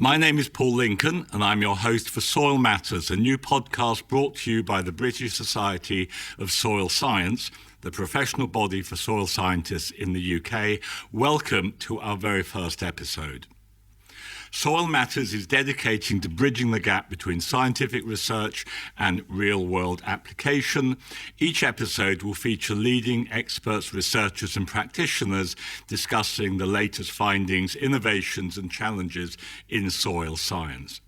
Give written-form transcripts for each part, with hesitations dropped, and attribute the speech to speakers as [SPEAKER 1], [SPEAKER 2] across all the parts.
[SPEAKER 1] My name is Paul Lincoln, and I'm your host for Soil Matters, a new podcast brought to you by the British Society of Soil Science, the professional body for soil scientists in the UK. Welcome to our very first episode. Soil Matters is dedicating to bridging the gap between scientific research and real-world application. Each episode will feature leading experts, researchers and practitioners discussing the latest findings, innovations and challenges in soil science.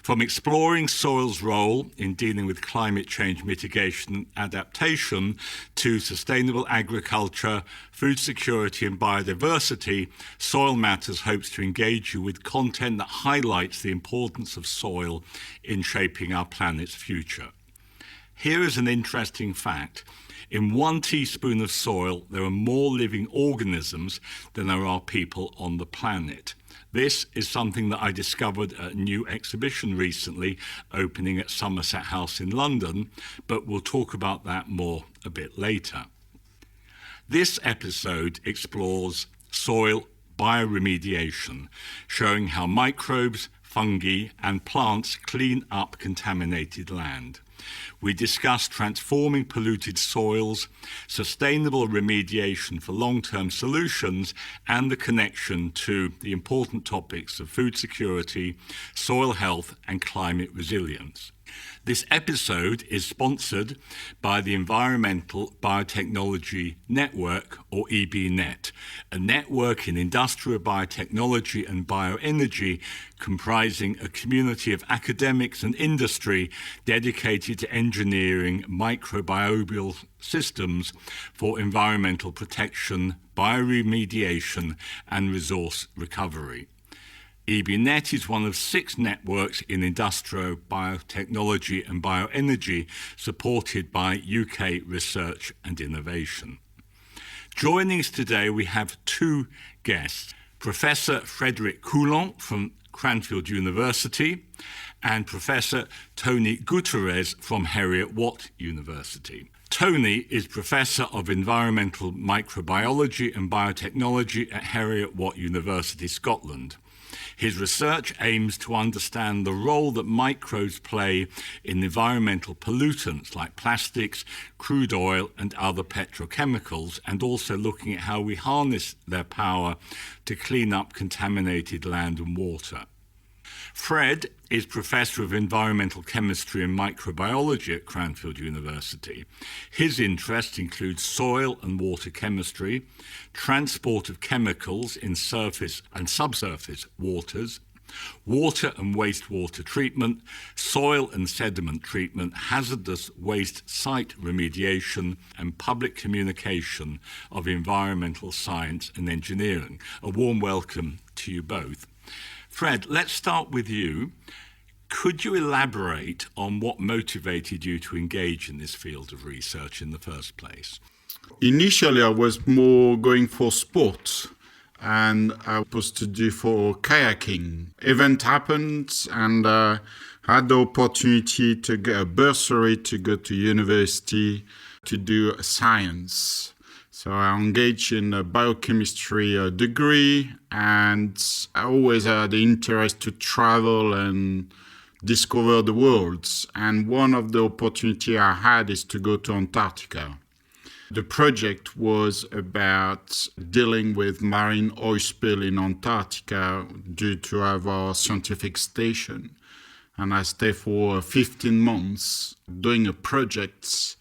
[SPEAKER 1] From exploring soil's role in dealing with climate change mitigation and adaptation to sustainable agriculture, food security and biodiversity, Soil Matters hopes to engage you with content that highlights the importance of soil in shaping our planet's future. Here is an interesting fact. In 1 teaspoon of soil, there are more living organisms than there are people on the planet. This is something that I discovered at a new exhibition recently opening at Somerset House in London, but we'll talk about that more a bit later. This episode explores soil bioremediation, showing how microbes, fungi and plants clean up contaminated land. We discuss transforming polluted soils, sustainable remediation for long-term solutions, and the connection to the important topics of food security, soil health, and climate resilience. This episode is sponsored by the Environmental Biotechnology Network, or EBNet, a network in industrial biotechnology and bioenergy comprising a community of academics and industry dedicated to engineering microbial systems for environmental protection, bioremediation, and resource recovery. EBNet is one of 6 networks in industrial biotechnology and bioenergy supported by UK research and innovation. Joining us today, we have 2 guests, Professor Frederic Coulon from Cranfield University and Professor Tony Gutierrez from Heriot-Watt University. Tony is Professor of Environmental Microbiology and Biotechnology at Heriot-Watt University, Scotland. His research aims to understand the role that microbes play in environmental pollutants like plastics, crude oil and other petrochemicals, and also looking at how we harness their power to clean up contaminated land and water. Fred is Professor of Environmental Chemistry and Microbiology at Cranfield University. His interests include soil and water chemistry, transport of chemicals in surface and subsurface waters, water and wastewater treatment, soil and sediment treatment, hazardous waste site remediation, and public communication of environmental science and engineering. A warm welcome to you both. Fred, let's start with you. Could you elaborate on what motivated you to engage in this field of research in the first place?
[SPEAKER 2] Initially, I was more going for sports, and I was to do for kayaking. Event happened, and I had the opportunity to get a bursary to go to university to do science. So I engaged in a biochemistry degree, and I always had the interest to travel and discover the world. And one of the opportunities I had is to go to Antarctica. The project was about dealing with marine oil spill in Antarctica due to our scientific station. And I stayed for 15 months doing a project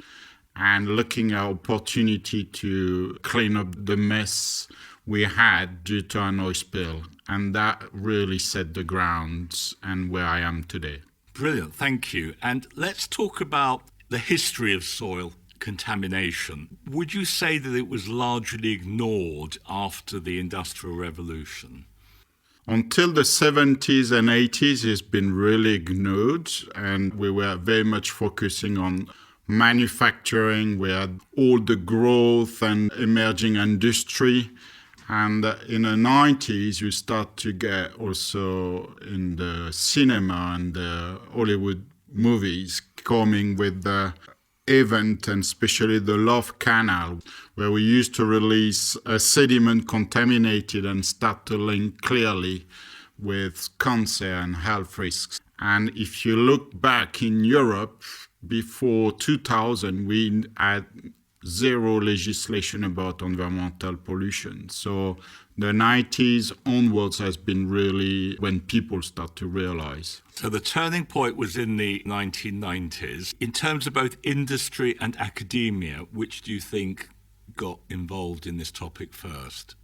[SPEAKER 2] and looking at opportunity to clean up the mess we had due to an oil spill. And that really set the ground and where I am today.
[SPEAKER 1] Brilliant, thank you. And let's talk about the history of soil contamination. Would you say that it was largely ignored after the Industrial Revolution?
[SPEAKER 2] Until the 70s and 80s, it's been really ignored, and we were very much focusing on manufacturing. We had all the growth and emerging industry. And in the 90s, you start to get also in the cinema and the Hollywood movies coming with the event, and especially the Love Canal, where we used to release a sediment contaminated and start to link clearly with cancer and health risks. And if you look back in Europe, before 2000, we had zero legislation about environmental pollution. So the 90s onwards has been really when people start to realize.
[SPEAKER 1] So the turning point was in the 1990s. In terms of both industry and academia, which do you think got involved in this topic first?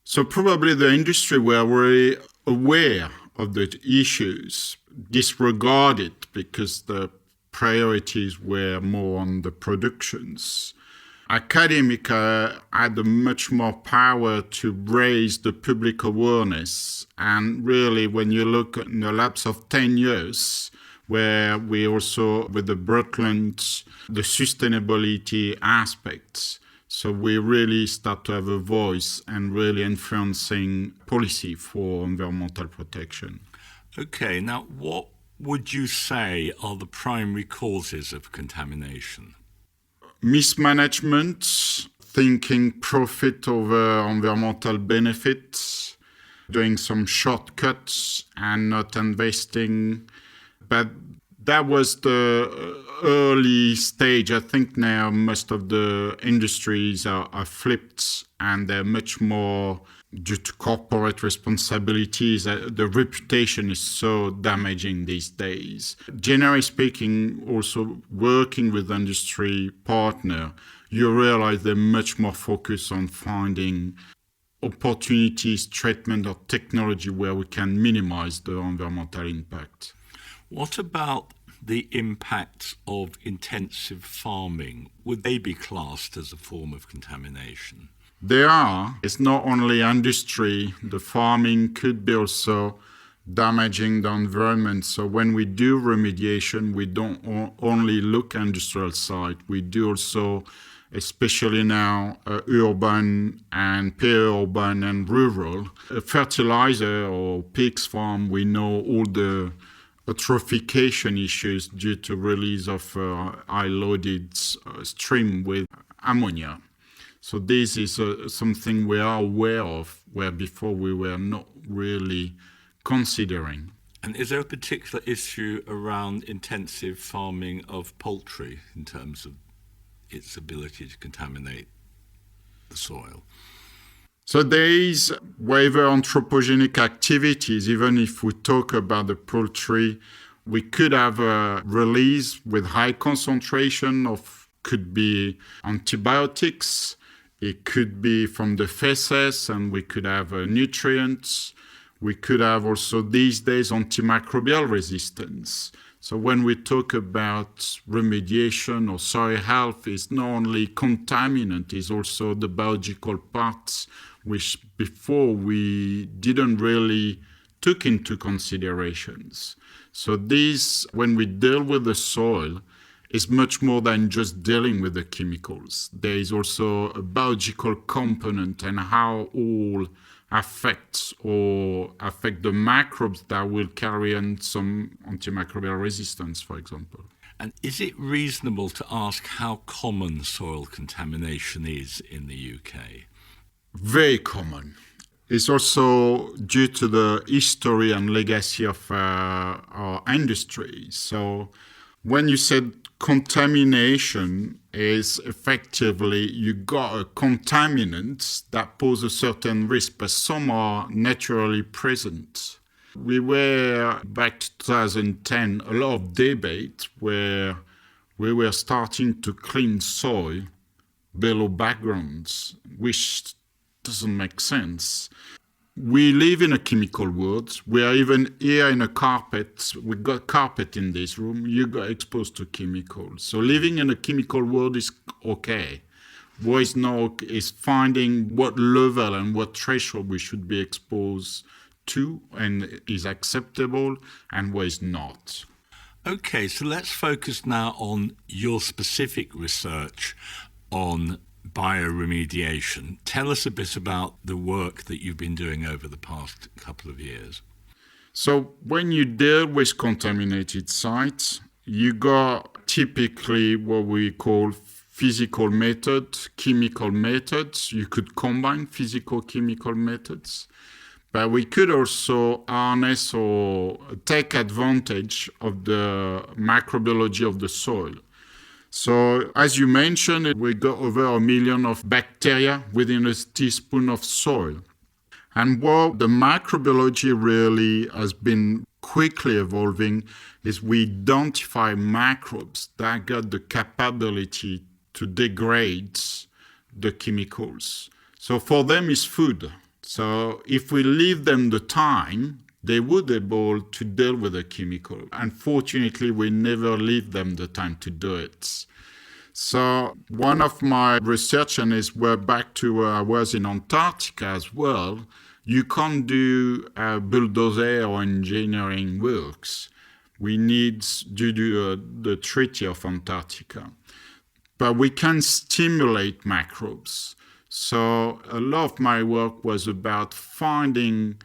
[SPEAKER 2] So probably the industry were very aware of the issues, disregarded because the priorities were more on the productions. Academia had much more power to raise the public awareness. And really, when you look in the lapse of 10 years, where we also, with the Brundtland, the sustainability aspects, so we really start to have a voice and really influencing policy for environmental protection.
[SPEAKER 1] Okay, now what would you say are the primary causes of contamination?
[SPEAKER 2] Mismanagement, thinking profit over environmental benefits, doing some shortcuts and not investing. But that was the early stage. I think now most of the industries are flipped and they're much more due to corporate responsibilities. The reputation is so damaging these days. Generally speaking, also working with industry partner, you realize they're much more focused on finding opportunities, treatment or technology where we can minimize the environmental impact.
[SPEAKER 1] What about the impacts of intensive farming? Would they be classed as a form of contamination?
[SPEAKER 2] They are. It's not only industry. The farming could be also damaging the environment. So when we do remediation, we don't only look industrial side. We do also, especially now, urban and peri-urban and rural. A fertilizer or pigs farm, we know all the eutrophication issues due to release of high-loaded stream with ammonia. So this is something we are aware of, where before we were not really considering.
[SPEAKER 1] And is there a particular issue around intensive farming of poultry in terms of its ability to contaminate the soil?
[SPEAKER 2] So there is whether anthropogenic activities, even if we talk about the poultry, we could have a release with high concentration of, could be antibiotics, it could be from the feces, and we could have nutrients. We could have also these days antimicrobial resistance. So when we talk about remediation or soil health, it's not only contaminant, it's also the biological parts which before we didn't really took into considerations. So this, when we deal with the soil, is much more than just dealing with the chemicals. There is also a biological component and how all affect the microbes that will carry on some antimicrobial resistance, for example.
[SPEAKER 1] And is it reasonable to ask how common soil contamination is in the UK?
[SPEAKER 2] Very common. It's also due to the history and legacy of our industry. So when you said contamination is effectively you got a contaminant that pose a certain risk, but some are naturally present. We were, back to 2010, a lot of debate where we were starting to clean soil below backgrounds, which doesn't make sense. We live in a chemical world. We are even here in a carpet. We got carpet in this room. You got exposed to chemicals. So living in a chemical world is okay. What is not is finding what level and what threshold we should be exposed to and is acceptable and what is not.
[SPEAKER 1] Okay, so let's focus now on your specific research on bioremediation. Tell us a bit about the work that you've been doing over the past couple of years.
[SPEAKER 2] So when you deal with contaminated sites, you got typically what we call physical methods, chemical methods. You could combine physical-chemical methods. but we could also harness or take advantage of the microbiology of the soil. So, as you mentioned, we got over 1 million of bacteria within a teaspoon of soil. And what the microbiology really has been quickly evolving is we identify microbes that got the capability to degrade the chemicals. So for them, it's food. So if we leave them the time, they would be able to deal with the chemical. Unfortunately, we never leave them the time to do it. So one of my research, and is where back to where I was in Antarctica as well, you can't do bulldozer or engineering works. We need to do the Treaty of Antarctica. But we can stimulate microbes. So a lot of my work was about finding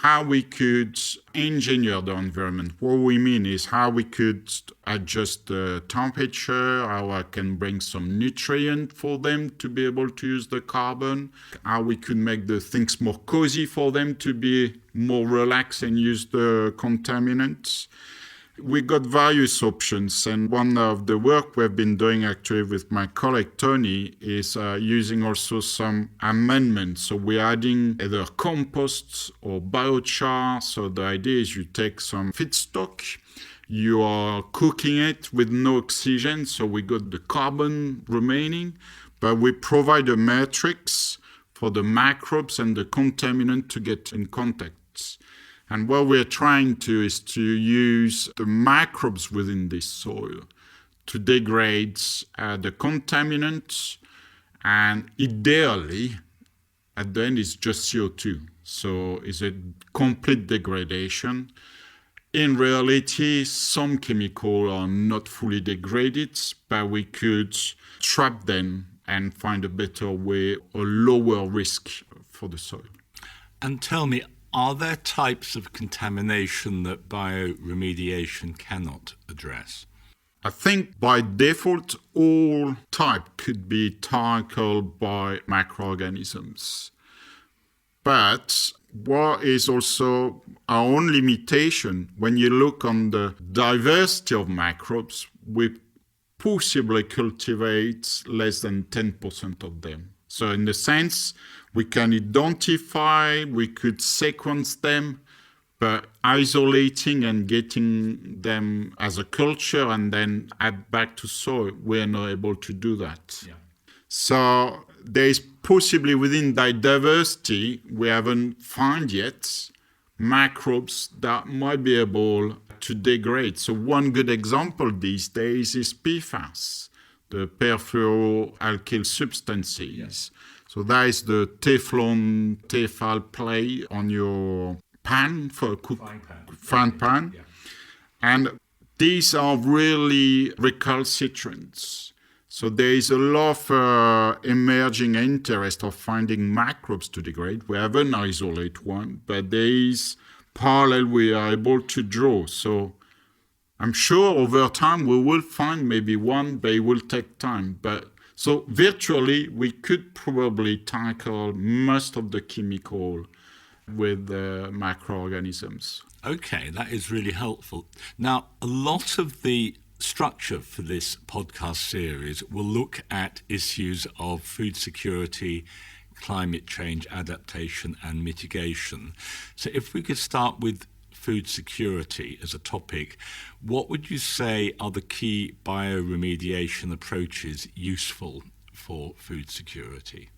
[SPEAKER 2] how we could engineer the environment. What we mean is how we could adjust the temperature, how I can bring some nutrient for them to be able to use the carbon, how we could make the things more cozy for them to be more relaxed and use the contaminants. We got various options, and one of the work we've been doing actually with my colleague Tony is using also some amendments. So we're adding either compost or biochar. So the idea is you take some feedstock, you are cooking it with no oxygen, so we got the carbon remaining, but we provide a matrix for the microbes and the contaminant to get in contact. And what we're trying to is to use the microbes within this soil to degrade the contaminants, and ideally, at the end, it's just CO2. So it's a complete degradation. In reality, some chemicals are not fully degraded, but we could trap them and find a better way or lower risk for the soil.
[SPEAKER 1] And tell me, are there types of contamination that bioremediation cannot address?
[SPEAKER 2] I think by default, all type could be tackled by microorganisms. But what is also our own limitation, when you look on the diversity of microbes, we possibly cultivate less than 10% of them. So in the sense, we can identify, we could sequence them, but isolating and getting them as a culture and then add back to soil, we're not able to do that. Yeah. So there is possibly within that diversity, we haven't found yet microbes that might be able to degrade. So one good example these days is PFAS, the perfluoroalkyl substances. Yes. So that is the Teflon Tefal play on your pan for a frying pan. Yeah. And these are really recalcitrants. So there is a lot of emerging interest of finding microbes to degrade. We haven't isolated one, but there is parallel we are able to draw. So I'm sure over time we will find maybe one, but it will take time. But so virtually, we could probably tackle most of the chemical with microorganisms.
[SPEAKER 1] Okay, that is really helpful. Now, a lot of the structure for this podcast series will look at issues of food security, climate change, adaptation, and mitigation. So if we could start with food security as a topic, what would you say are the key bioremediation approaches useful for food security?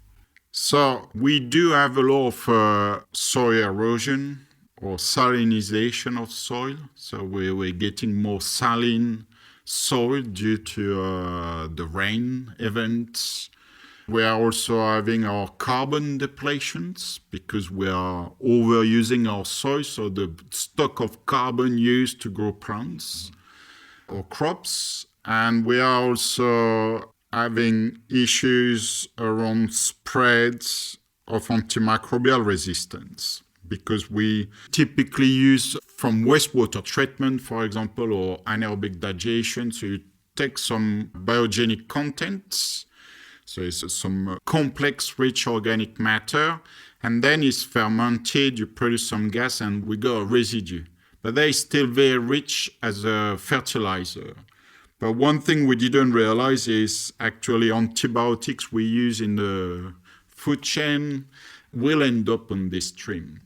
[SPEAKER 2] So we do have a lot of soil erosion or salinization of soil. So we're getting more saline soil due to the rain events. We are also having our carbon depletions because we are overusing our soil, so the stock of carbon used to grow plants or crops. And we are also having issues around spreads of antimicrobial resistance because we typically use from wastewater treatment, for example, or anaerobic digestion. So you take some biogenic contents So it's some complex, rich organic matter, and then it's fermented, you produce some gas, and we got a residue. But they're still very rich as a fertilizer. But one thing we didn't realize is actually antibiotics we use in the food chain will end up on this stream.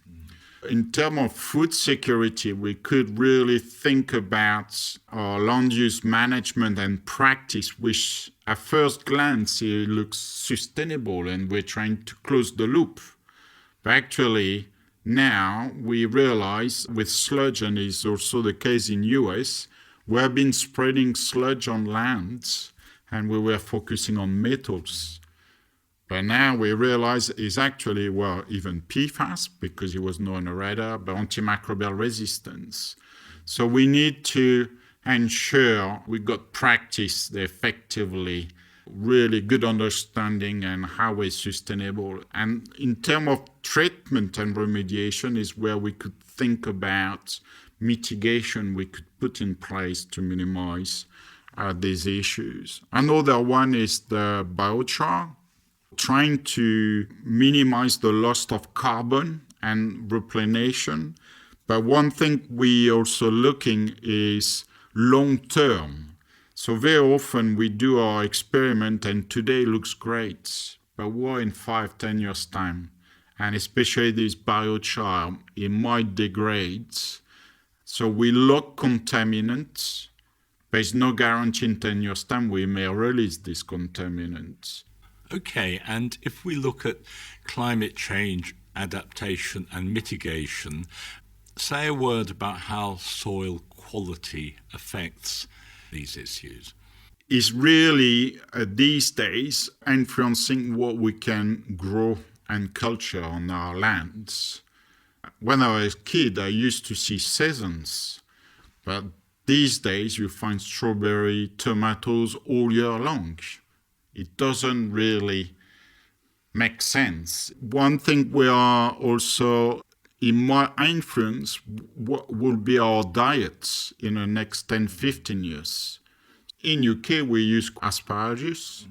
[SPEAKER 2] In terms of food security, we could really think about our land use management and practice, which at first glance it looks sustainable and we're trying to close the loop. But actually, now we realize with sludge, and it's also the case in US, we have been spreading sludge on lands and we were focusing on metals. But now we realize it's actually, even PFAS, because it was not on the radar, but antimicrobial resistance. So we need to ensure we got practice effectively, really good understanding and how we're sustainable. And in terms of treatment and remediation is where we could think about mitigation we could put in place to minimize these issues. Another one is the biochar, trying to minimize the loss of carbon and replenishment. But one thing we also looking is long term. So very often we do our experiment and today looks great, but what in 5-10 years time? And especially this biochar, it might degrade. So we lock contaminants, but it's no guarantee in 10 years time we may release these contaminants.
[SPEAKER 1] Okay, and if we look at climate change, adaptation and mitigation, say a word about how soil quality affects these issues.
[SPEAKER 2] It's really, these days, influencing what we can grow and culture on our lands. When I was a kid, I used to see seasons, but these days you find strawberry, tomatoes all year long. It doesn't really make sense. One thing we are also, in my influence, what will be our diets in the next 10-15 years. In UK, we use asparagus,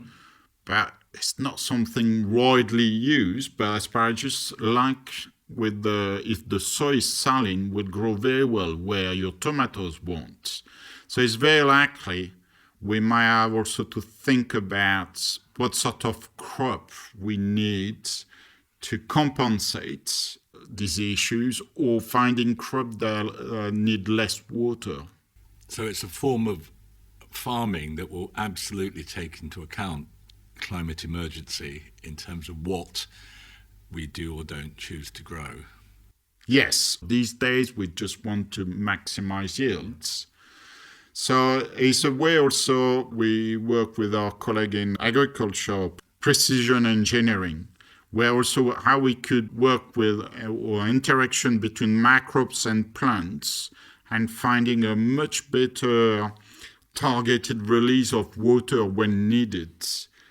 [SPEAKER 2] but it's not something widely used, but asparagus, like with if the soil is saline, will grow very well where your tomatoes won't. So it's very likely we might have also to think about what sort of crop we need to compensate these issues, or finding crops that need less water.
[SPEAKER 1] So it's a form of farming that will absolutely take into account climate emergency in terms of what we do or don't choose to grow.
[SPEAKER 2] Yes, these days we just want to maximize yields. So it's a way also we work with our colleague in agriculture, precision engineering, where also how we could work with or interaction between microbes and plants and finding a much better targeted release of water when needed.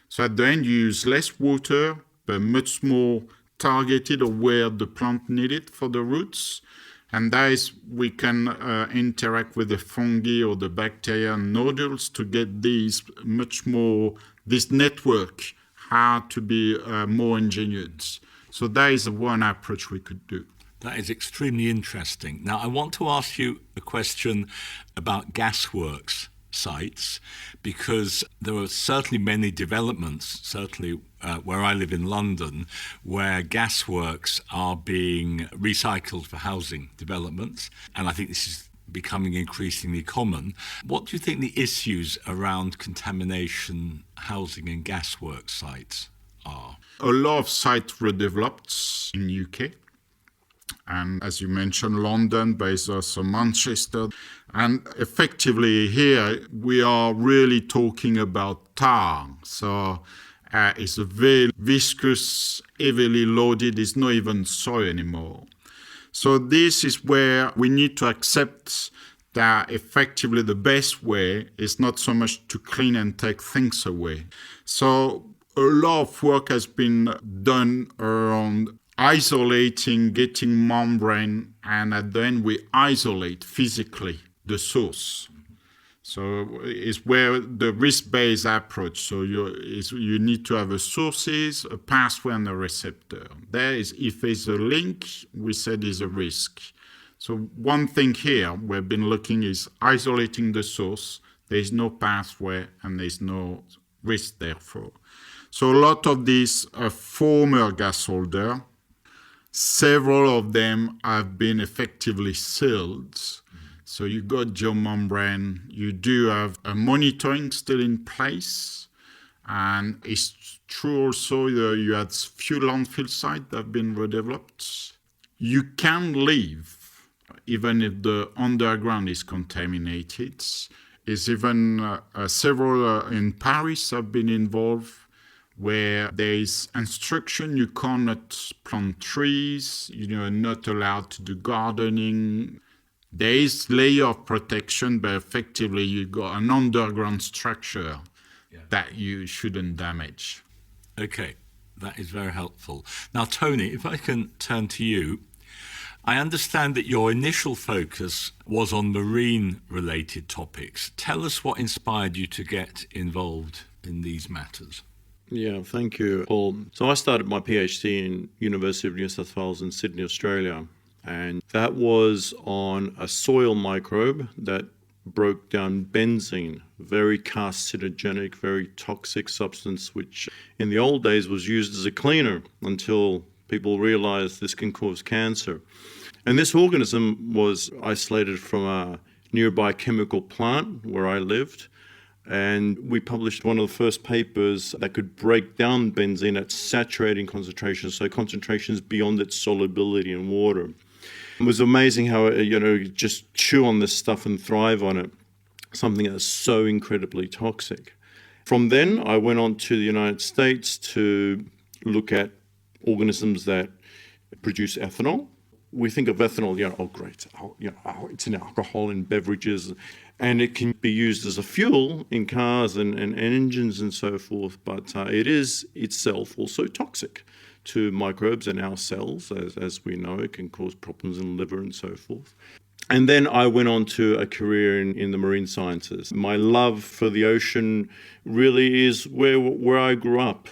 [SPEAKER 2] So at the end you use less water, but much more targeted or where the plant needed for the roots. And that is, we can interact with the fungi or the bacteria nodules to get these much more, this network, how to be more engineered. So that is one approach we could do.
[SPEAKER 1] That is extremely interesting. Now, I want to ask you a question about gasworks sites, because there are certainly many developments, certainly where I live in London, where gasworks are being recycled for housing developments. And I think this is becoming increasingly common. What do you think the issues around contamination, housing and gasworks sites are?
[SPEAKER 2] A lot of sites were developed in UK. And as you mentioned, London, but it's also Manchester. And effectively here, we are really talking about tar. So it's a very viscous, heavily loaded, it's not even soil anymore. So this is where we need to accept that effectively the best way is not so much to clean and take things away. So a lot of work has been done around isolating, getting membrane, and at the end we isolate physically the source. So it's where the risk-based approach. So you need to have a sources, a pathway, and a receptor. There is, if there's a link, we said is a risk. So one thing here we've been looking is isolating the source. There's no pathway and there's no risk therefore. So a lot of these former gas holder, several of them have been effectively sealed. So you got geomembrane, you do have a monitoring still in place. And it's true also you had few landfill sites that have been redeveloped. You can live even if the underground is contaminated. Is even several in Paris have been involved where there is instruction you cannot plant trees, you're not allowed to do gardening. There is layer of protection, but effectively you got an underground structure that you shouldn't damage.
[SPEAKER 1] Okay, that is very helpful. Now, Tony, if I can turn to you, I understand that your initial focus was on marine-related topics. Tell us what inspired you to get involved in these matters.
[SPEAKER 3] Yeah, thank you, Paul. So I started my PhD in University of New South Wales in Sydney, Australia, and that was on a soil microbe that broke down benzene, very carcinogenic, very toxic substance, which in the old days was used as a cleaner until people realized this can cause cancer. And this organism was isolated from a nearby chemical plant where I lived. And we published one of the first papers that could break down benzene at saturating concentrations, so concentrations beyond its solubility in water. It was amazing how, you just chew on this stuff and thrive on it, something that's so incredibly toxic. From then, I went on to the United States to look at organisms that produce ethanol. We think of ethanol, oh great, it's an alcohol in beverages, and it can be used as a fuel in cars and engines and so forth, but it is itself also toxic to microbes in our cells. As we know, it can cause problems in the liver and so forth. And then I went on to a career in the marine sciences. My love for the ocean really is where I grew up.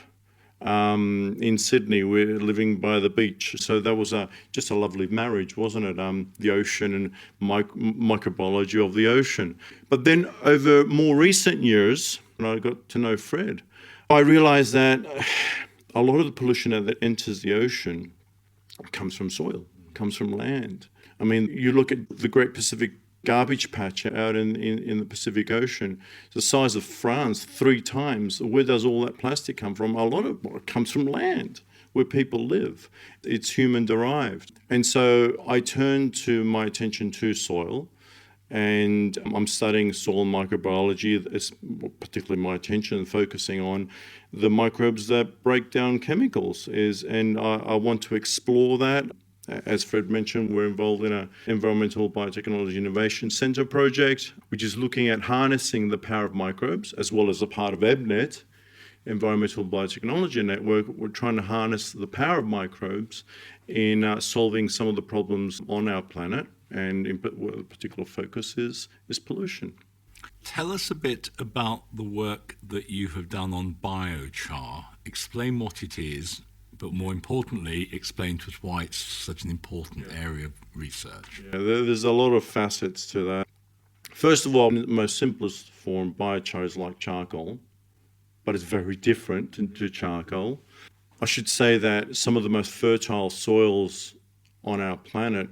[SPEAKER 3] In Sydney, we're living by the beach. So that was just a lovely marriage, wasn't it? The ocean and microbiology of the ocean. But then over more recent years, when I got to know Fred, I realized that a lot of the pollution that enters the ocean comes from soil, comes from land. I mean, you look at the Great Pacific garbage patch out in the Pacific Ocean, the size of France 3 times. Where does all that plastic come from? A lot of it comes from land where people live. It's human derived. And so I turned my attention to soil, and I'm studying soil microbiology. It's particularly my attention focusing on the microbes that break down chemicals and I want to explore that. As Fred mentioned, we're involved in an Environmental Biotechnology Innovation Centre project, which is looking at harnessing the power of microbes, as well as a part of EBNet, Environmental Biotechnology Network. We're trying to harness the power of microbes in solving some of the problems on our planet, and in particular focus is pollution.
[SPEAKER 1] Tell us a bit about the work that you have done on biochar. Explain what it is, but more importantly, explain to us why it's such an important area of research.
[SPEAKER 3] Yeah, there's a lot of facets to that. First of all, in the most simplest form, biochar is like charcoal, but it's very different to charcoal. I should say that some of the most fertile soils on our planet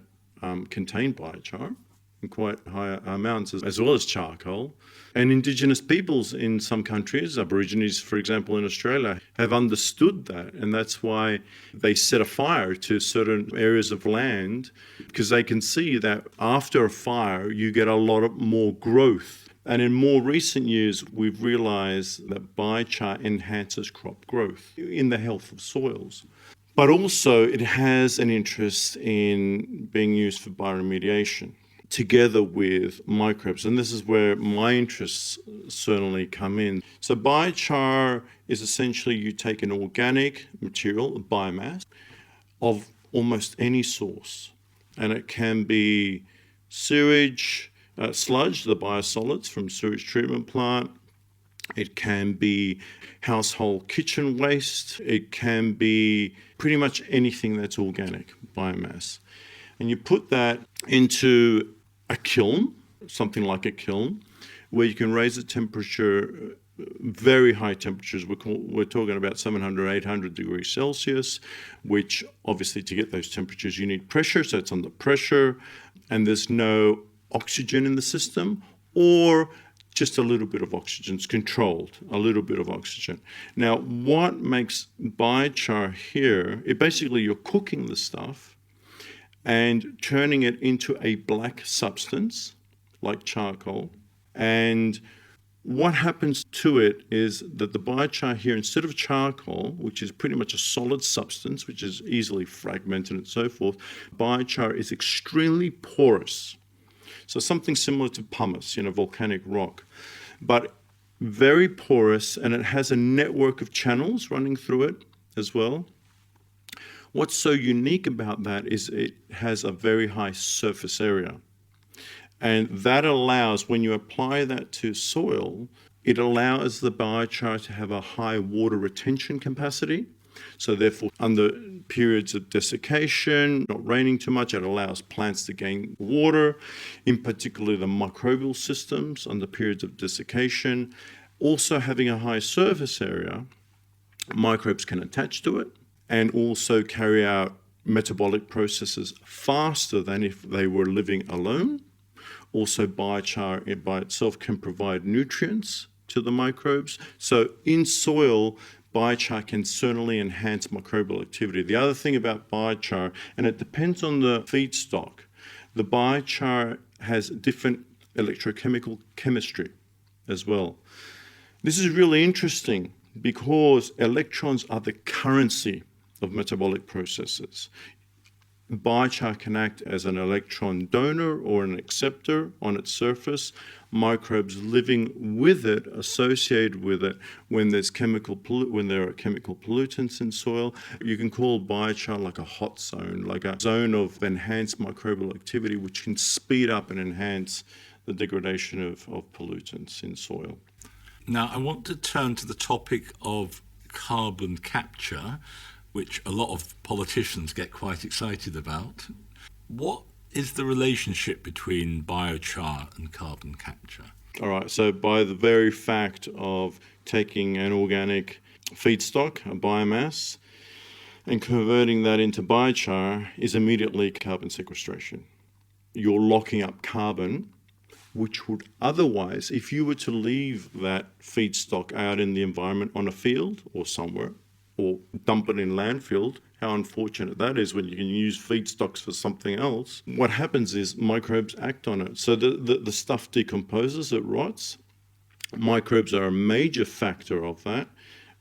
[SPEAKER 3] contain biochar in quite high amounts, as well as charcoal. And Indigenous peoples in some countries, Aborigines, for example, in Australia, have understood that. And that's why they set a fire to certain areas of land, because they can see that after a fire, you get a lot more growth. And in more recent years, we've realized that biochar enhances crop growth in the health of soils. But also it has an interest in being used for bioremediation, together with microbes. And this is where my interests certainly come in. So biochar is essentially you take an organic material, a biomass, of almost any source. And it can be sewage, sludge, the biosolids from sewage treatment plant. It can be household kitchen waste. It can be pretty much anything that's organic biomass. And you put that into a kiln, something like a kiln, where you can raise the temperature, very high temperatures. We're talking about 700, 800 degrees Celsius, which obviously to get those temperatures you need pressure, so it's under pressure, and there's no oxygen in the system, or just a little bit of oxygen. It's controlled, a little bit of oxygen. Now, what makes biochar here, basically you're cooking the stuff and turning it into a black substance, like charcoal. And what happens to it is that the biochar here, instead of charcoal, which is pretty much a solid substance, which is easily fragmented and so forth, biochar is extremely porous. So something similar to pumice, volcanic rock, but very porous, and it has a network of channels running through it as well. What's so unique about that is it has a very high surface area. And that allows, when you apply that to soil, it allows the biochar to have a high water retention capacity. So therefore, under periods of desiccation, not raining too much, it allows plants to gain water, in particular the microbial systems under periods of desiccation. Also having a high surface area, microbes can attach to it and also carry out metabolic processes faster than if they were living alone. Also, biochar by itself can provide nutrients to the microbes. So in soil, biochar can certainly enhance microbial activity. The other thing about biochar, and it depends on the feedstock, the biochar has different electrochemical chemistry as well. This is really interesting because electrons are the currency of metabolic processes. Biochar can act as an electron donor or an acceptor on its surface. Microbes living with it, associated with it, when there are chemical pollutants in soil, you can call biochar like a hot zone, like a zone of enhanced microbial activity, which can speed up and enhance the degradation of pollutants in soil.
[SPEAKER 1] Now, I want to turn to the topic of carbon capture, which a lot of politicians get quite excited about. What is the relationship between biochar and carbon capture?
[SPEAKER 3] All right, so by the very fact of taking an organic feedstock, a biomass, and converting that into biochar is immediately carbon sequestration. You're locking up carbon, which would otherwise, if you were to leave that feedstock out in the environment on a field or somewhere, or dump it in landfill, how unfortunate that is when you can use feedstocks for something else. What happens is microbes act on it. So the stuff decomposes, it rots. Microbes are a major factor of that,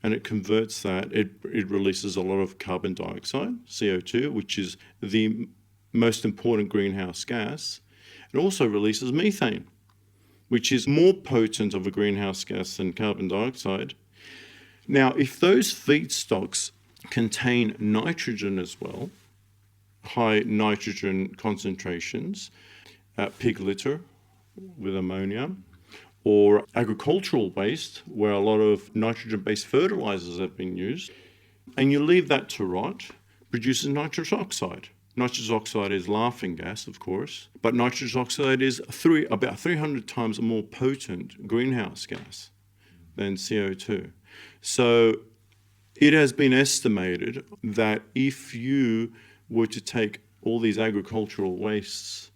[SPEAKER 3] and it converts that. It releases a lot of carbon dioxide, CO2, which is the most important greenhouse gas. It also releases methane, which is more potent of a greenhouse gas than carbon dioxide. Now, if those feedstocks contain nitrogen as well, high nitrogen concentrations, pig litter with ammonia, or agricultural waste where a lot of nitrogen-based fertilizers have been used, and you leave that to rot, produces nitrous oxide. Nitrous oxide is laughing gas, of course, but nitrous oxide is about 300 times more potent greenhouse gas than CO2. So it has been estimated that if you were to take all these agricultural wastes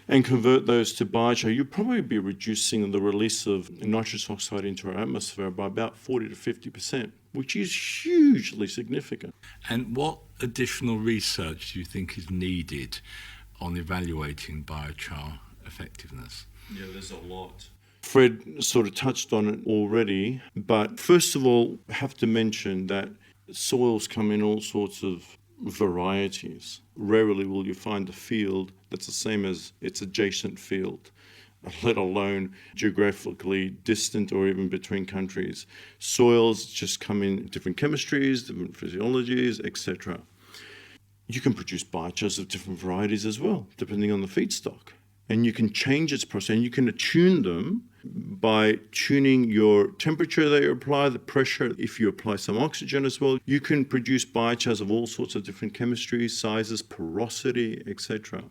[SPEAKER 3] and convert those to biochar, you'd probably be reducing the release of nitrous oxide into our atmosphere by about 40 to 50%, which is hugely significant.
[SPEAKER 1] And what additional research do you think is needed on evaluating biochar effectiveness?
[SPEAKER 3] Yeah, there's a lot. Fred sort of touched on it already, but first of all, I have to mention that soils come in all sorts of varieties. Rarely will you find a field that's the same as its adjacent field, let alone geographically distant or even between countries. Soils just come in different chemistries, different physiologies, etc. You can produce biochars of different varieties as well, depending on the feedstock. and you can change its process, and you can attune them by tuning your temperature that you apply, the pressure. If you apply some oxygen as well, you can produce biochars of all sorts of different chemistries, sizes, porosity, etc.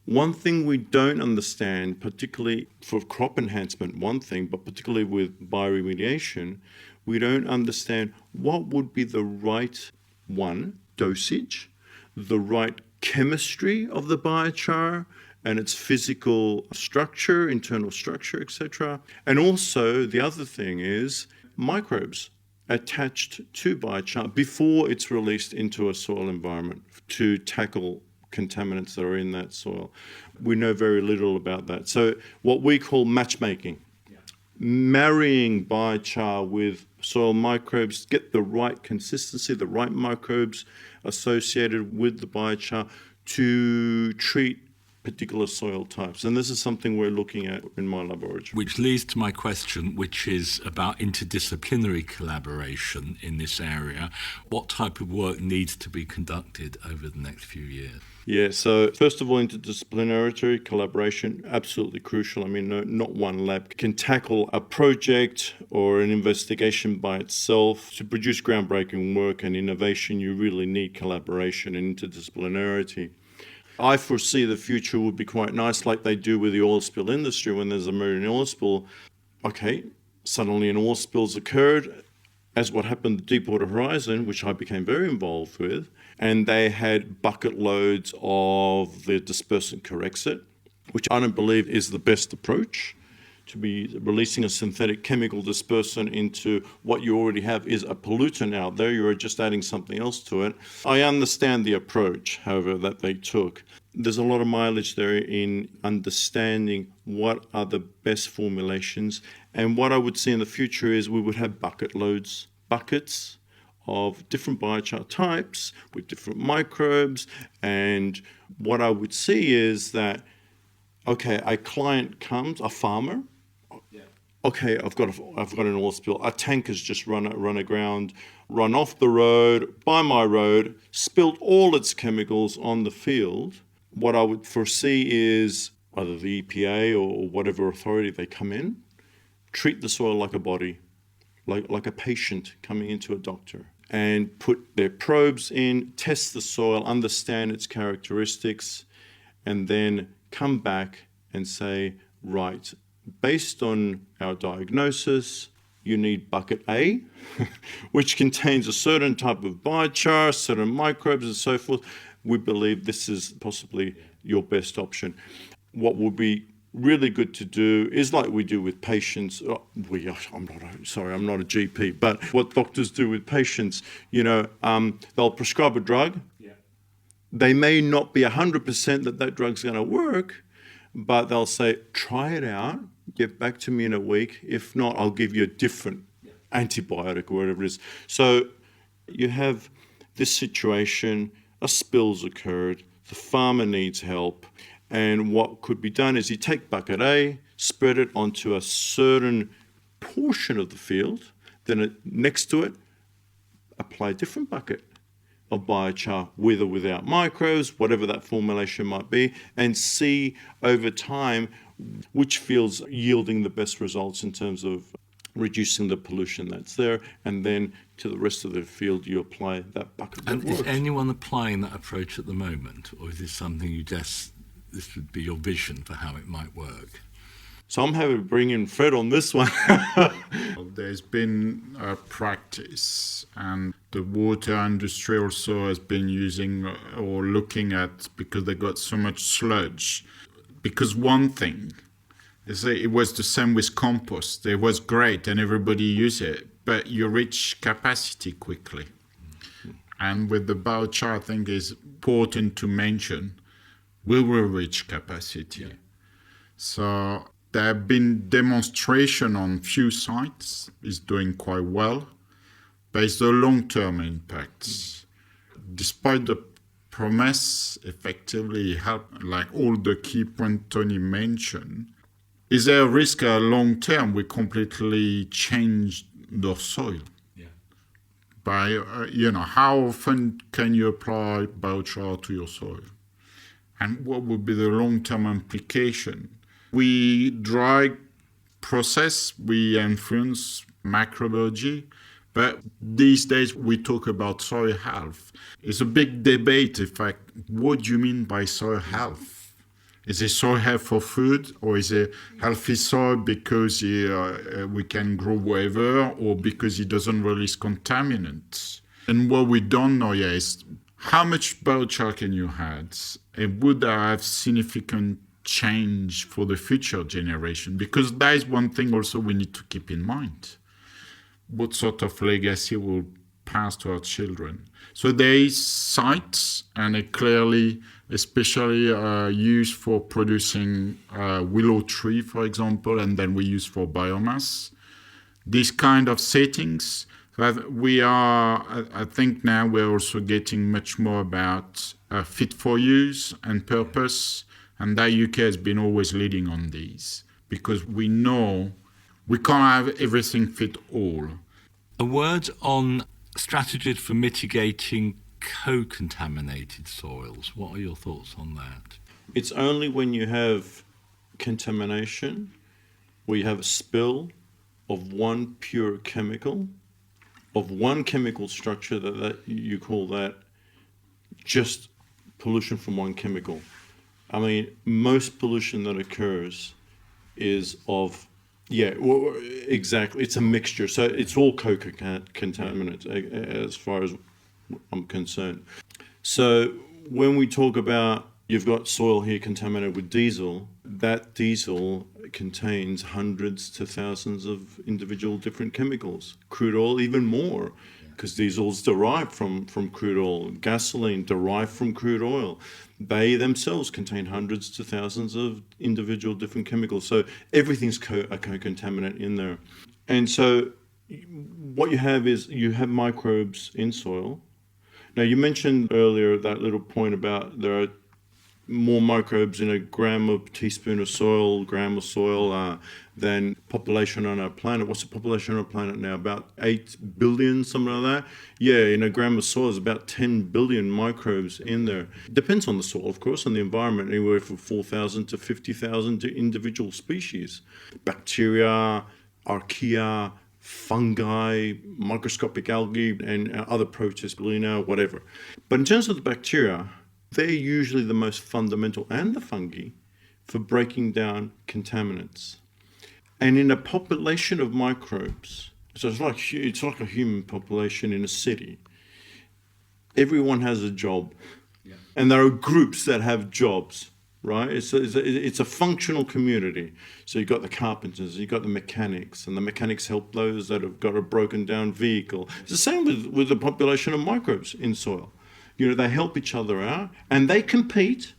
[SPEAKER 3] One thing we don't understand, particularly for crop enhancement, one thing, but particularly with bioremediation, we don't understand what would be the right dosage, the right chemistry of the biochar and its physical structure, internal structure, etc. And also the other thing is microbes attached to biochar before it's released into a soil environment to tackle contaminants that are in that soil. We know very little about that. So what we call matchmaking, marrying biochar with soil microbes, get the right consistency, the right microbes associated with the biochar to treat particular soil types. And this is something we're looking at in my laboratory.
[SPEAKER 1] Which leads to my question, which is about interdisciplinary collaboration in this area. What type of work needs to be conducted over the next few years?
[SPEAKER 3] Yeah, so first of all, interdisciplinary collaboration, absolutely crucial. I mean, not one lab can tackle a project or an investigation by itself. To produce groundbreaking work and innovation, you really need collaboration and interdisciplinarity. I foresee the future would be quite nice, like they do with the oil spill industry. When there's a marine oil spill, okay, suddenly an oil spill's occurred, as what happened at Deepwater Horizon, which I became very involved with, and they had bucket loads of the dispersant Corexit, which I don't believe is the best approach. To be releasing a synthetic chemical dispersant into what you already have is a pollutant out there. You're just adding something else to it. I understand the approach, however, that they took. There's a lot of mileage there in understanding what are the best formulations. And what I would see in the future is we would have buckets of different biochar types with different microbes. And what I would see is that, okay, a client comes, a farmer, okay, I've got an oil spill. A tank has just run aground, run off the road, by my road, spilled all its chemicals on the field. What I would foresee is either the EPA or whatever authority they come in, treat the soil like a body, like a patient coming into a doctor, and put their probes in, test the soil, understand its characteristics, and then come back and say, right, based on our diagnosis, you need bucket A, which contains a certain type of biochar, certain microbes and so forth. We believe this is possibly your best option. What would be really good to do is like we do with patients. I'm not a GP, but what doctors do with patients, they'll prescribe a drug. Yeah. They may not be 100% that drug's going to work, but they'll say, try it out, get back to me in a week. If not, I'll give you a different antibiotic or whatever it is. So you have this situation, a spill's occurred, the farmer needs help, and what could be done is you take bucket A, spread it onto a certain portion of the field, then next to it, apply a different bucket of biochar with or without microbes, whatever that formulation might be, and see over time which field's yielding the best results in terms of reducing the pollution that's there, and then to the rest of the field you apply that bucket.
[SPEAKER 1] And is anyone applying that approach at the moment, or is this something this would be your vision for how it might work?
[SPEAKER 3] So I'm happy to bring in Fred on this one.
[SPEAKER 2] There's been a practice, and the water industry also has been using or looking at, because they got so much sludge. Because one thing is that it was the same with compost. It was great and everybody used it, but you reach capacity quickly. And with the biochar, I think it's important to mention, we will reach capacity. Yeah. So there have been demonstration on few sites, is doing quite well, but it's the long-term impacts. Despite the promise, effectively help, like all the key points Tony mentioned, is there a risk long-term we completely change the soil? Yeah. By, how often can you apply biochar to your soil? and what would be the long-term implication. We dry process, we influence microbiology, but these days we talk about soil health. It's a big debate, in fact, what do you mean by soil health? Is it soil health for food, or is it healthy soil because we can grow wherever, or because it doesn't release contaminants? And what we don't know yet is how much biochar can you add, and would that have significant change for the future generation? Because that is one thing also we need to keep in mind. What sort of legacy will pass to our children? So there is sites, and it clearly, especially used for producing willow tree, for example, and then we use for biomass. These kind of settings, I think now we're also getting much more about fit for use and purpose, and that UK has been always leading on these, because we know we can't have everything fit all.
[SPEAKER 1] A word on strategies for mitigating co-contaminated soils. What are your thoughts on that?
[SPEAKER 3] It's only when you have contamination, where you have a spill of one pure chemical, of one chemical structure, that you call that just pollution from one chemical. I mean, most pollution that occurs is of, exactly. It's a mixture. So it's all co-contaminants as far as I'm concerned. So when we talk about you've got soil here contaminated with diesel, that diesel contains hundreds to thousands of individual different chemicals. Crude oil, even more, because diesel's derived from crude oil. Gasoline derived from crude oil. They themselves contain hundreds to thousands of individual different chemicals. So everything's a co-contaminant in there. And so what you have is you have microbes in soil. Now, you mentioned earlier that little point about there are more microbes in a gram of soil than population on our planet. What's the population on our planet now? About 8 billion, something like that? Yeah, in a gram of soil, there's about 10 billion microbes in there. Depends on the soil, of course, and the environment, anywhere from 4,000 to 50,000 individual species. Bacteria, archaea, fungi, microscopic algae, and other Protostolina, whatever. But in terms of the bacteria, they're usually the most fundamental, and the fungi, for breaking down contaminants. And in a population of microbes, so it's like a human population in a city. Everyone has a job, and there are groups that have jobs, right? It's a functional community. So you've got the carpenters, you've got the mechanics, and the mechanics help those that have got a broken down vehicle. It's the same with the population of microbes in soil. You know, they help each other out, and they compete,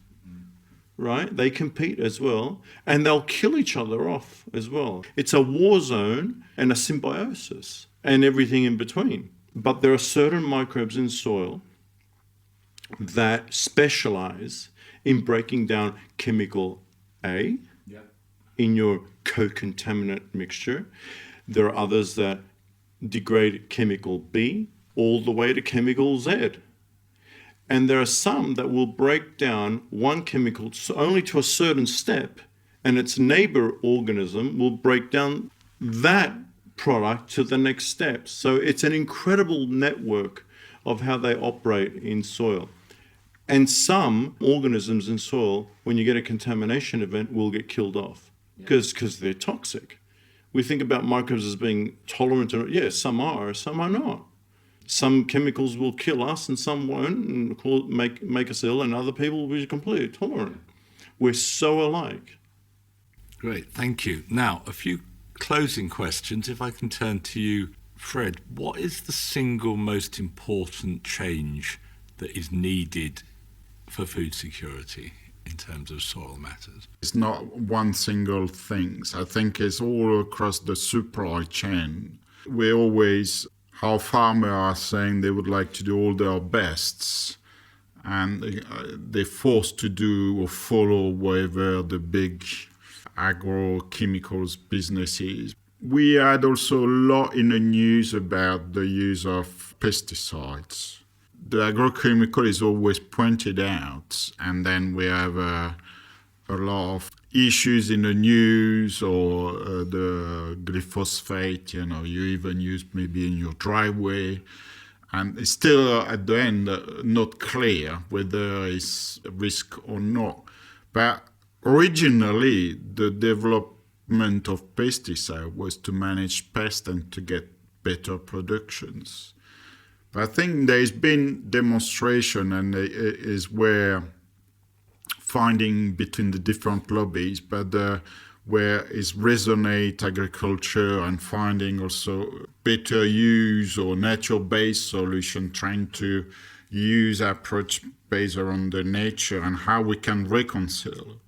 [SPEAKER 3] right? They compete as well, and they'll kill each other off as well. It's a war zone and a symbiosis and everything in between. But there are certain microbes in soil that specialize in breaking down chemical A in your co-contaminant mixture. There are others that degrade chemical B all the way to chemical Z. And there are some that will break down one chemical only to a certain step, and its neighbor organism will break down that product to the next step. So it's an incredible network of how they operate in soil. And some organisms in soil, when you get a contamination event, will get killed off because they're toxic. We think about microbes as being tolerant. Yes, some are not. Some chemicals will kill us and some won't, and make us ill, and other people will be completely tolerant. We're so alike.
[SPEAKER 1] Great, thank you. Now, a few closing questions. If I can turn to you, Fred, what is the single most important change that is needed for food security in terms of soil matters?
[SPEAKER 2] It's not one single thing. I think it's all across the supply chain. Our farmers are saying they would like to do all their bests, and they're forced to do or follow whatever the big agrochemicals business is. We had also a lot in the news about the use of pesticides. the agrochemical is always pointed out, and then we have a lot of issues in the news, or the glyphosate, you even use maybe in your driveway. And it's still at the end not clear whether it's a risk or not. But originally, the development of pesticide was to manage pests and to get better productions. But I think there's been demonstration, and it is where finding between the different lobbies, but where is resonate agriculture and finding also better use or nature-based solution, trying to use approach based around the nature and how we can reconcile.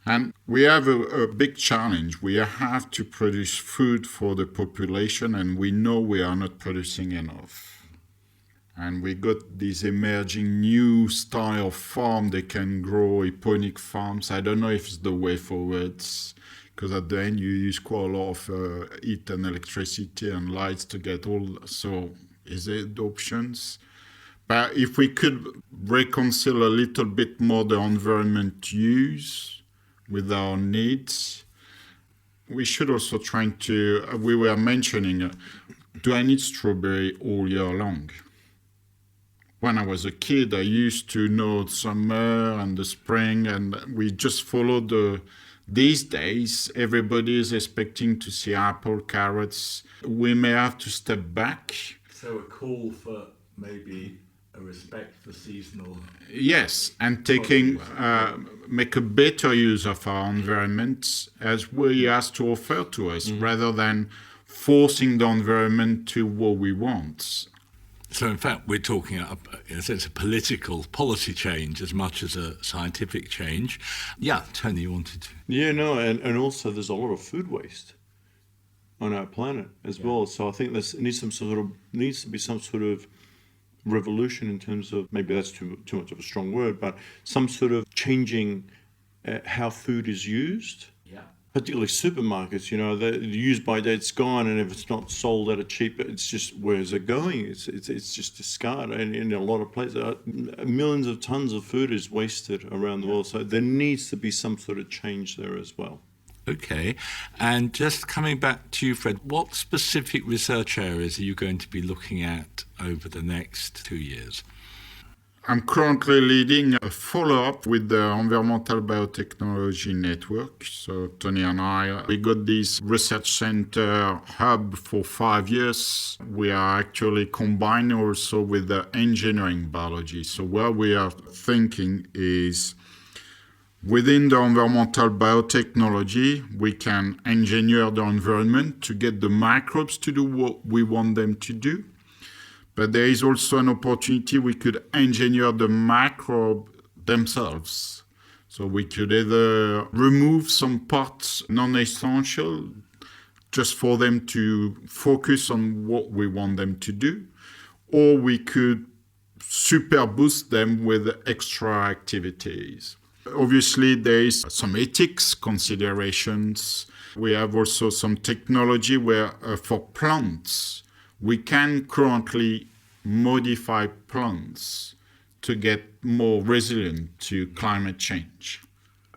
[SPEAKER 2] And we have a big challenge. We have to produce food for the population, and we know we are not producing enough. And we got these emerging new style of farm. They can grow hydroponic farms. I don't know if it's the way forward, because at the end you use quite a lot of heat and electricity and lights to get all. So is it options? But if we could reconcile a little bit more the environment use with our needs, we should also try to. We were mentioning, do I need strawberry all year long? When I was a kid, I used to know summer and the spring, and we just followed these days, everybody is expecting to see apple, carrots. We may have to step back.
[SPEAKER 1] So a call for maybe a respect for seasonal...
[SPEAKER 2] Yes, and make a better use of our environment as we has to offer to us, rather than forcing the environment to what we want.
[SPEAKER 1] So, in fact, we're talking, in a sense, a political policy change as much as a scientific change. Yeah, Tony, you wanted to...
[SPEAKER 3] Yeah, no, and also there's a lot of food waste on our planet as well. So I think there needs to be some sort of revolution in terms of, maybe that's too much of a strong word, but some sort of changing how food is used.
[SPEAKER 1] Yeah.
[SPEAKER 3] Particularly supermarkets, the use by date's gone, and if it's not sold at a cheap, it's just, where's it going? It's just discarded, and in a lot of places, millions of tons of food is wasted around the world. So there needs to be some sort of change there as well.
[SPEAKER 1] Okay, and just coming back to you, Fred, what specific research areas are you going to be looking at over the next 2 years?
[SPEAKER 2] I'm currently leading a follow-up with the Environmental Biotechnology Network. So Tony and I, we got this research center hub for 5 years. We are actually combining also with the engineering biology. So what we are thinking is, within the environmental biotechnology, we can engineer the environment to get the microbes to do what we want them to do. But there is also an opportunity we could engineer the microbe themselves. So we could either remove some parts non-essential just for them to focus on what we want them to do, or we could super boost them with extra activities. Obviously, there is some ethics considerations. We have also some technology where for plants, we can currently modify plants to get more resilient to climate change.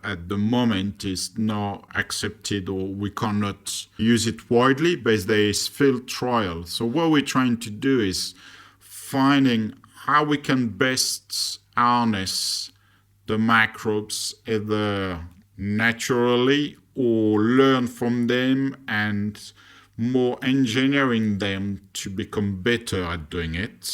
[SPEAKER 2] At the moment, it's not accepted, or we cannot use it widely, but there is field trial. So what we're trying to do is finding how we can best harness the microbes either naturally or learn from them, and more engineering them to become better at doing it.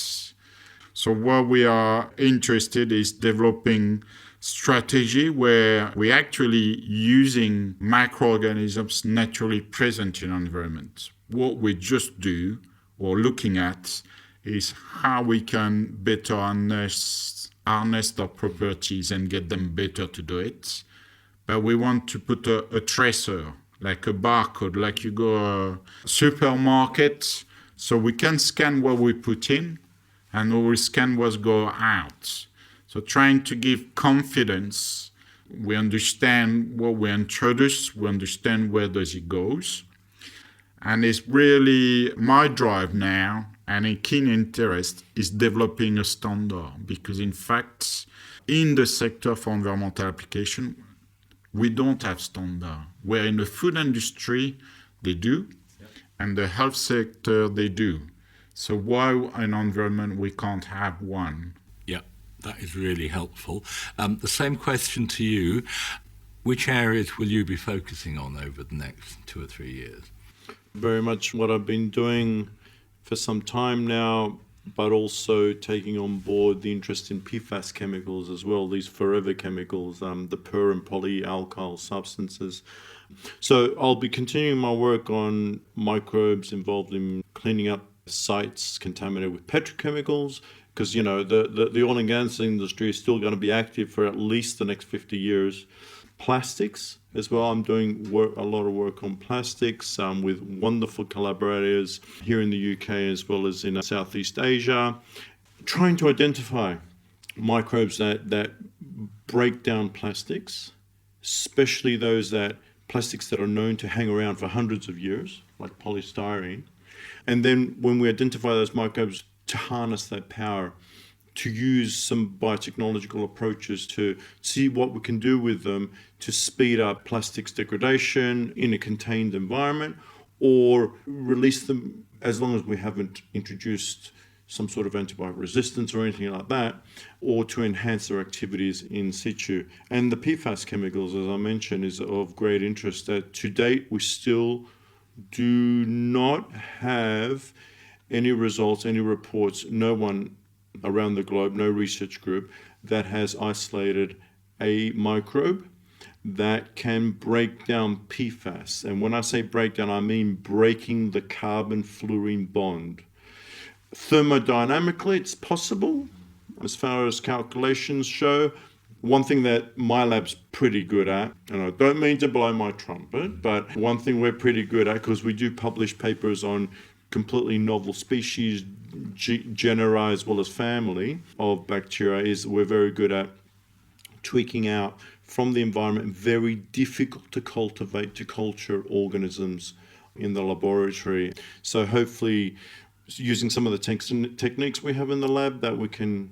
[SPEAKER 2] So what we are interested is developing strategy where we're actually using microorganisms naturally present in environment. What we just do or looking at is how we can better harness their properties and get them better to do it. But we want to put a tracer, like a barcode, like you go to a supermarket, so we can scan what we put in and we scan what goes out. So trying to give confidence, we understand what we introduce, we understand where does it goes. And it's really my drive now And a keen interest is developing a standard because, in fact, in the sector for environmental application, we don't have standard. Where in the food industry, they do, and the health sector, they do. So why in environment we can't have one?
[SPEAKER 1] Yeah, that is really helpful. The same question to you. Which areas will you be focusing on over the next 2 or 3 years?
[SPEAKER 3] Very much what I've been doing for some time now, but also taking on board the interest in PFAS chemicals as well, these forever chemicals, the per and polyalkyl substances. So I'll be continuing my work on microbes involved in cleaning up sites contaminated with petrochemicals, because, you know, the oil and gas industry is still going to be active for at least the next 50 years. Plastics as well. I'm doing a lot of work on plastics with wonderful collaborators here in the UK as well as in Southeast Asia, trying to identify microbes that break down plastics, especially plastics that are known to hang around for hundreds of years, like polystyrene. And then when we identify those microbes, to harness that power, to use some biotechnological approaches to see what we can do with them to speed up plastics degradation in a contained environment, or release them as long as we haven't introduced some sort of antibiotic resistance or anything like that, or to enhance their activities in situ. And the PFAS chemicals, as I mentioned, is of great interest. That to date, we still do not have any results, any reports, no one around the globe, no research group that has isolated a microbe that can break down PFAS. And when I say breakdown, I mean breaking the carbon-fluorine bond. Thermodynamically, it's possible as far as calculations show. One thing that my lab's pretty good at, and I don't mean to blow my trumpet, but one thing we're pretty good at, because we do publish papers on completely novel species, genera as well as family of bacteria, is we're very good at tweaking out from the environment very difficult to cultivate, to culture organisms in the laboratory. So hopefully using some of the techniques we have in the lab, that we can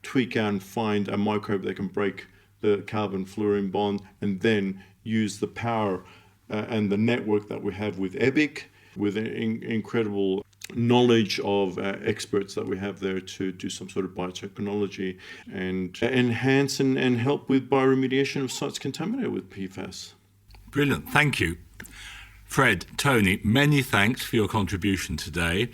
[SPEAKER 3] tweak out and find a microbe that can break the carbon-fluorine bond, and then use the power and the network that we have with EBIC, with incredible knowledge of experts that we have there, to do some sort of biotechnology and enhance and help with bioremediation of sites contaminated with PFAS.
[SPEAKER 1] Brilliant, thank you. Fred, Tony, many thanks for your contribution today.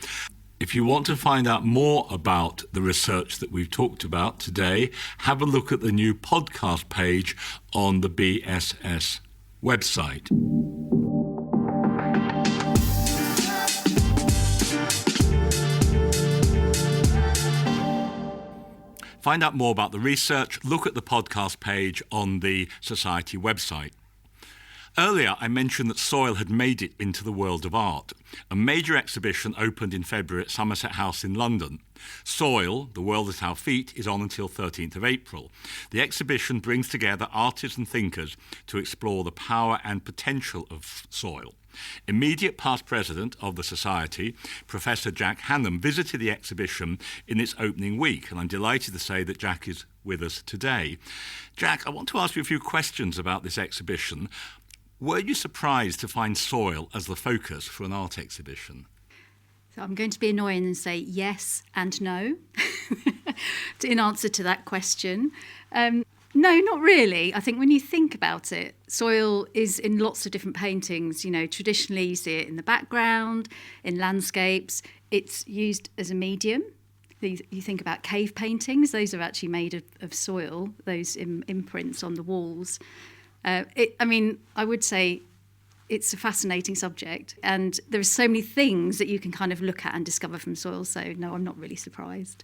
[SPEAKER 1] If you want to find out more about the research that we've talked about today, have a look at the new podcast page on the BSS website. Find out more about the research, look at the podcast page on the Society website. Earlier, I mentioned that soil had made it into the world of art. A major exhibition opened in February at Somerset House in London. Soil, The World at Our Feet, is on until 13th of April. The exhibition brings together artists and thinkers to explore the power and potential of soil. Immediate past president of the Society, Professor Jack Hannam, visited the exhibition in its opening week, and I'm delighted to say that Jack is with us today. Jack, I want to ask you a few questions about this exhibition. Were you surprised to find soil as the focus for an art exhibition?
[SPEAKER 4] So I'm going to be annoying and say yes and no in answer to that question. No, not really. I think when you think about it, soil is in lots of different paintings. You know, traditionally you see it in the background, in landscapes. It's used as a medium. You think about cave paintings, those are actually made of soil, those imprints on the walls. I would say it's a fascinating subject, and there are so many things that you can kind of look at and discover from soil. So, no, I'm not really surprised.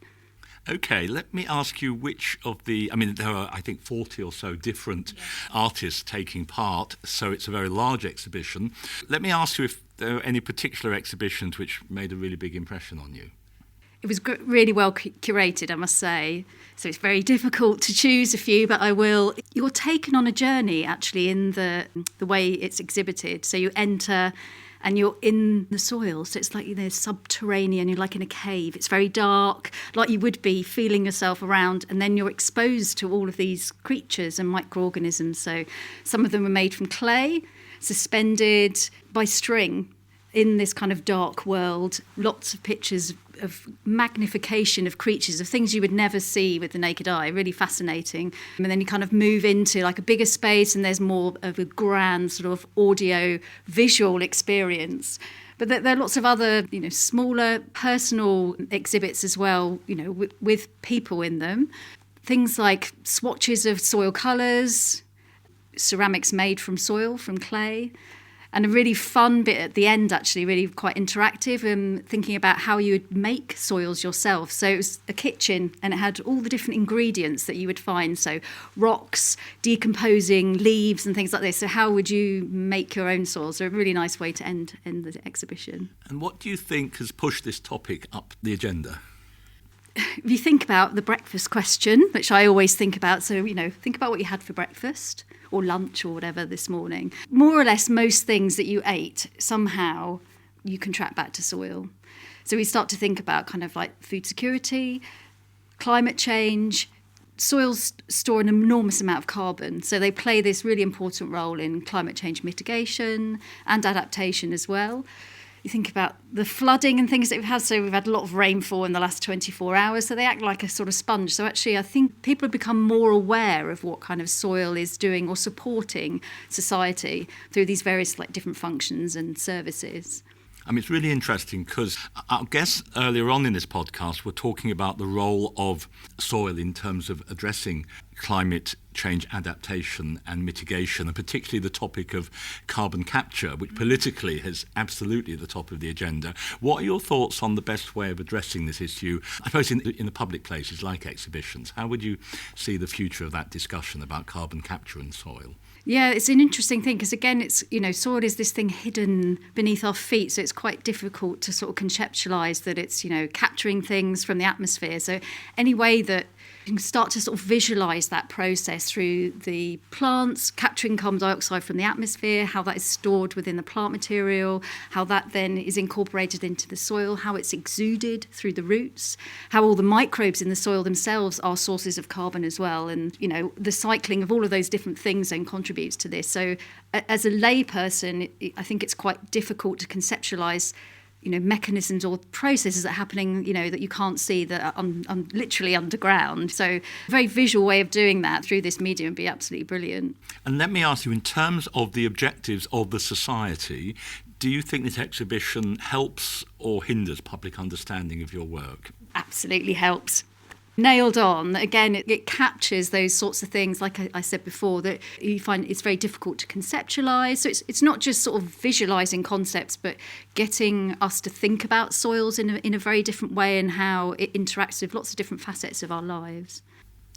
[SPEAKER 4] Okay, let me ask you which of there are, I think, 40 or so different artists taking part, so it's a very large exhibition. Let me ask you if there are any particular exhibitions which made a really big impression on you. It was really well curated, I must say. So it's very difficult to choose a few, but I will. You're taken on a journey, actually, in the way it's exhibited. So you enter and you're in the soil. So it's like you're subterranean, you're like in a cave. It's very dark, like you would be feeling yourself around, and then you're exposed to all of these creatures and microorganisms. So some of them are made from clay, suspended by string in this kind of dark world. Lots of pictures of magnification of creatures, of things you would never see with the naked eye. Really fascinating. And then you kind of move into like a bigger space, and there's more of a grand sort of audio visual experience. But there are lots of other, smaller personal exhibits as well, with people in them. Things like swatches of soil colours, ceramics made from soil, from clay. And a really fun bit at the end, actually, really quite interactive, thinking about how you would make soils yourself. So it was a kitchen, and it had all the different ingredients that you would find. So rocks, decomposing leaves and things like this. So how would you make your own soil? So a really nice way to end the exhibition.
[SPEAKER 1] And what do you think has pushed this topic up the agenda?
[SPEAKER 4] If you think about the breakfast question, which I always think about, so, think about what you had for breakfast or lunch or whatever this morning. More or less most things that you ate, somehow you can track back to soil. So we start to think about kind of like food security, climate change. Soils store an enormous amount of carbon, so they play this really important role in climate change mitigation and adaptation as well. You think about the flooding and things that we've had. So we've had a lot of rainfall in the last 24 hours. So they act like a sort of sponge. So actually, I think people have become more aware of what kind of soil is doing or supporting society through these various different functions and services.
[SPEAKER 1] It's really interesting because our guests earlier on in this podcast were talking about the role of soil in terms of addressing climate change adaptation and mitigation, and particularly the topic of carbon capture, which politically is absolutely at the top of the agenda. What are your thoughts on the best way of addressing this issue, I suppose, in the public places like exhibitions? How would you see the future of that discussion about carbon capture and soil?
[SPEAKER 4] Yeah, it's an interesting thing because, again, it's, soil is this thing hidden beneath our feet. So it's quite difficult to sort of conceptualise that it's, capturing things from the atmosphere. So any way that you can start to sort of visualise that process through the plants, capturing carbon dioxide from the atmosphere, how that is stored within the plant material, how that then is incorporated into the soil, how it's exuded through the roots, how all the microbes in the soil themselves are sources of carbon as well. And, the cycling of all of those different things then contributes to this. So as a layperson, I think it's quite difficult to conceptualise mechanisms or processes that are happening, that you can't see, that are literally underground. So a very visual way of doing that through this medium would be absolutely brilliant.
[SPEAKER 1] And let me ask you, in terms of the objectives of the society, do you think this exhibition helps or hinders public understanding of your work?
[SPEAKER 4] Absolutely helps. Nailed on. Again, it captures those sorts of things, like I said before, that you find it's very difficult to conceptualise. So it's not just sort of visualising concepts, but getting us to think about soils in a very different way and how it interacts with lots of different facets of our lives.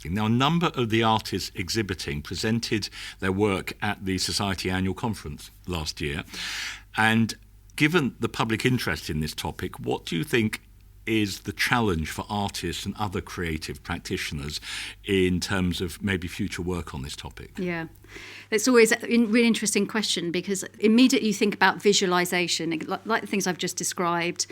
[SPEAKER 1] Now, a number of the artists exhibiting presented their work at the Society Annual Conference last year. And given the public interest in this topic, what do you think is the challenge for artists and other creative practitioners in terms of maybe future work on this topic?
[SPEAKER 4] Yeah, it's always a really interesting question because immediately you think about visualization, like the things I've just described,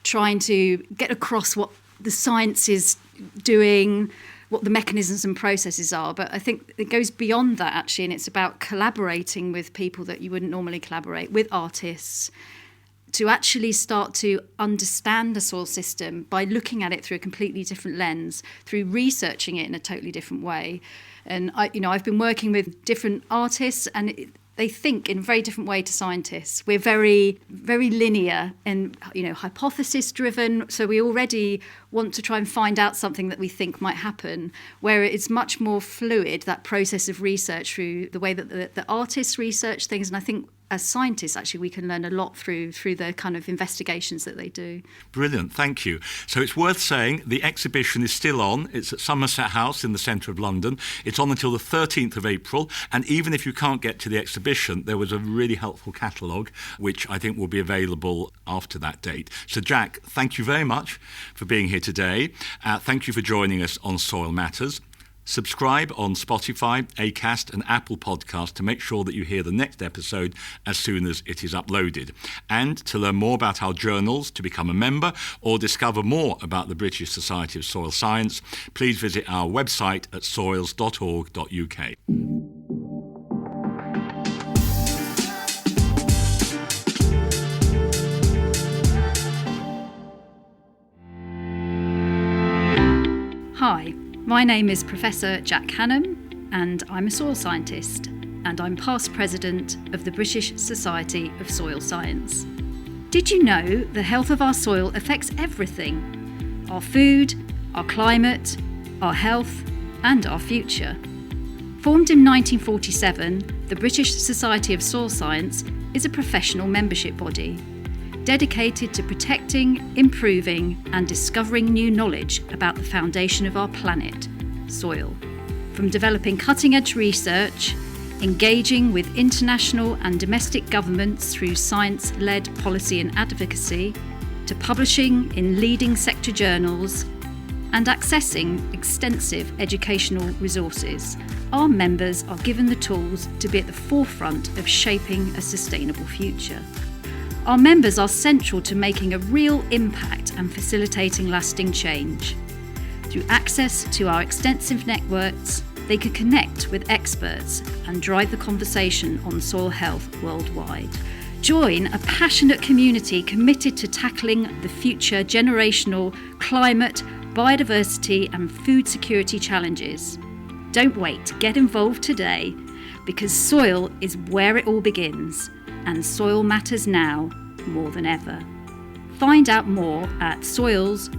[SPEAKER 4] trying to get across what the science is doing, what the mechanisms and processes are. But I think it goes beyond that, actually, and it's about collaborating with people that you wouldn't normally collaborate with, artists, to actually start to understand the soil system by looking at it through a completely different lens, through researching it in a totally different way. And I've been working with different artists, and they think in a very different way to scientists. We're very, very linear and hypothesis driven. So we already want to try and find out something that we think might happen, where it's much more fluid, that process of research, through the way that the artists research things. And I think as scientists, actually, we can learn a lot through the kind of investigations that they do.
[SPEAKER 1] Brilliant, thank you. So it's worth saying the exhibition is still on. It's at Somerset House in the centre of London. It's on until the 13th of April. And even if you can't get to the exhibition, there was a really helpful catalogue, which I think will be available after that date. So Jack, thank you very much for being here today. Thank you for joining us on Soil Matters. Subscribe on Spotify, Acast and Apple Podcasts to make sure that you hear the next episode as soon as it is uploaded. And to learn more about our journals, to become a member or discover more about the British Society of Soil Science, please visit our website at soils.org.uk.
[SPEAKER 4] Hi, my name is Professor Jack Hannam and I'm a soil scientist and I'm past president of the British Society of Soil Science. Did you know the health of our soil affects everything? Our food, our climate, our health and our future. Formed in 1947, the British Society of Soil Science is a professional membership body dedicated to protecting, improving and discovering new knowledge about the foundation of our planet, soil. From developing cutting-edge research, engaging with international and domestic governments through science-led policy and advocacy, to publishing in leading sector journals and accessing extensive educational resources, our members are given the tools to be at the forefront of shaping a sustainable future. Our members are central to making a real impact and facilitating lasting change. Through access to our extensive networks, they can connect with experts and drive the conversation on soil health worldwide. Join a passionate community committed to tackling the future generational climate, biodiversity and food security challenges. Don't wait, get involved today because soil is where it all begins. And soil matters now more than ever. Find out more at soils.org.uk.